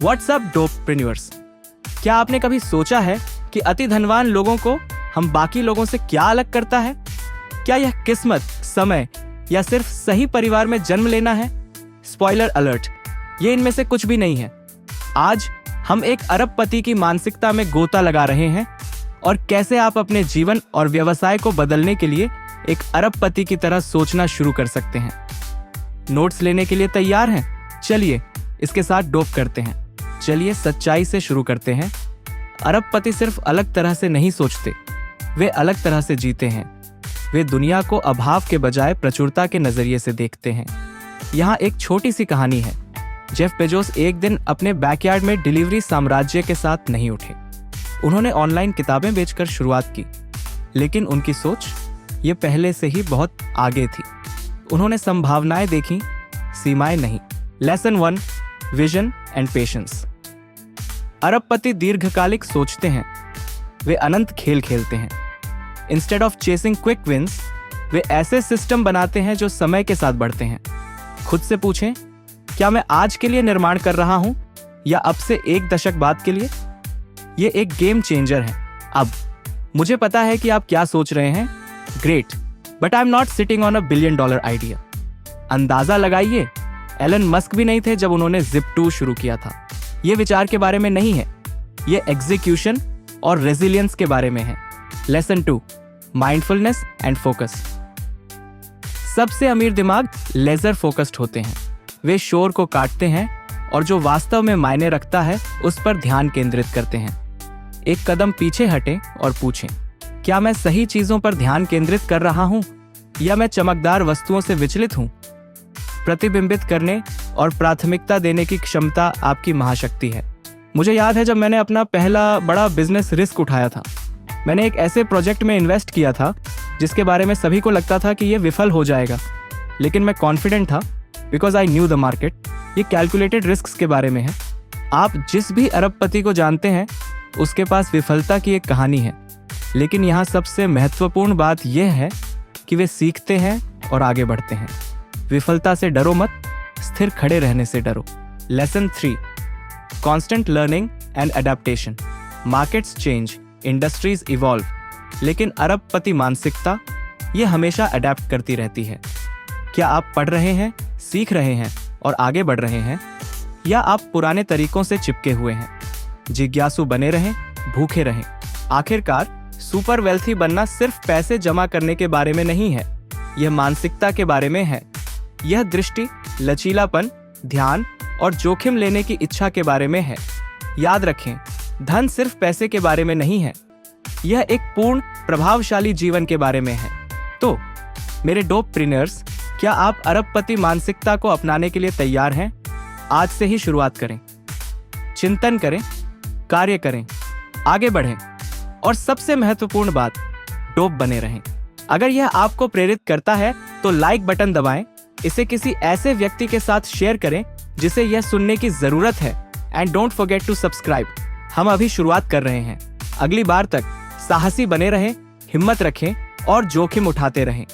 WhatsApp डोपप्रेन्योर्स। क्या आपने कभी सोचा है कि अति धनवान लोगों को हम बाकी लोगों से क्या अलग करता है? क्या यह किस्मत, समय या सिर्फ सही परिवार में जन्म लेना है? स्पॉइलर अलर्ट, ये इनमें से कुछ भी नहीं है। आज हम एक अरबपति की मानसिकता में गोता लगा रहे हैं और कैसे आप अपने जीवन और व्यवसाय को बदलने के लिए एक अरबपति की तरह सोचना शुरू कर सकते हैं। नोट्स लेने के लिए तैयार हैं? चलिए इसके साथ डोप करते हैं। चलिए सच्चाई से शुरू करते हैं। अरबपति सिर्फ अलग तरह से नहीं सोचते, वे अलग तरह से जीते हैं। वे दुनिया को अभाव के बजाय प्रचुरता के नजरिए से देखते हैं। यहाँ एक छोटी सी कहानी है। जेफ बेजोस एक दिन अपने बैकयार्ड में डिलीवरी साम्राज्य के साथ नहीं उठे। उन्होंने ऑनलाइन किताबें बेचकर शुरुआत की, लेकिन उनकी सोच ये पहले से ही बहुत आगे थी। उन्होंने संभावनाएं देखी, सीमाएं नहीं। Lesson 1, vision and patience. अरबपति दीर्घकालिक सोचते हैं, वे अनंत खेल खेलते हैं। Instead of chasing quick wins, वे ऐसे सिस्टम बनाते हैं जो समय के साथ बढ़ते हैं। खुद से पूछें, क्या मैं आज के लिए निर्माण कर रहा हूं या अब से एक दशक बाद के लिए? ये एक गेम चेंजर है। अब मुझे पता है कि आप क्या सोच रहे हैं। Great, but I am not sitting on $1 billion idea. अंदाजा लगाइए, एलन मस्क भी नहीं थे जब उन्होंने Zip2 शुरू किया था। ये विचार के बारे में नहीं है, ये एग्जीक्यूशन और रेजिलियंस के बारे में है। Lesson 2, mindfulness and focus. सबसे अमीर दिमाग लेजर फोकस्ड होते हैं। वे शोर को काटते हैं और जो वास्तव में मायने रखता है उस पर ध्यान केंद्रित करते हैं। एक कदम पीछे हटें और पूछें, क्या मैं सही चीजों पर ध्यान केंद्रित कर रहा हूं या मैं चमकदार वस्तुओं से विचलित हूं? प्रतिबिंबित करने और प्राथमिकता देने की क्षमता आपकी महाशक्ति है। मुझे याद है जब मैंने अपना पहला बड़ा बिजनेस रिस्क उठाया था। मैंने एक ऐसे प्रोजेक्ट में इन्वेस्ट किया था जिसके बारे में सभी को लगता था कि यह विफल हो जाएगा, लेकिन मैं कॉन्फिडेंट था because I knew the market. ये कैलकुलेटेड रिस्क के बारे में है। आप जिस भी अरबपति को जानते हैं उसके पास विफलता की एक कहानी है, लेकिन यहाँ सबसे महत्वपूर्ण बात यह है कि वे सीखते हैं और आगे बढ़ते हैं। विफलता से डरो मत, स्थिर खड़े रहने से डरो। Lesson 3, constant learning and adaptation. Markets change, industries evolve, लेकिन अरबपति मानसिकता ये हमेशा अडेप्ट करती रहती है। क्या आप पढ़ रहे हैं, सीख रहे हैं और आगे बढ़ रहे हैं, या आप पुराने तरीकों से चिपके हुए हैं? जिज्ञासु बने रहें, भूखे रहें। आखिरकार सुपर वेल्थी बनना सिर्फ पैसे जमा करने के बारे में नहीं है, यह मानसिकता के बारे में है। यह दृष्टि, लचीलापन, ध्यान और जोखिम लेने की इच्छा के बारे में है। याद रखें, धन सिर्फ पैसे के बारे में नहीं है, यह एक पूर्ण प्रभावशाली जीवन के बारे में है। तो मेरे डोपप्रेन्योर्स, क्या आप अरबपति मानसिकता को अपनाने के लिए तैयार हैं? आज से ही शुरुआत करें, चिंतन करें, कार्य करें, आगे बढ़ें और सबसे महत्वपूर्ण बात, डोप बने रहें। अगर यह आपको प्रेरित करता है तो लाइक बटन दबाएं, इसे किसी ऐसे व्यक्ति के साथ शेयर करें जिसे यह सुनने की जरूरत है, and don't forget to subscribe. हम अभी शुरुआत कर रहे हैं। अगली बार तक साहसी बने रहें, हिम्मत रखें और जोखिम उठाते रहें।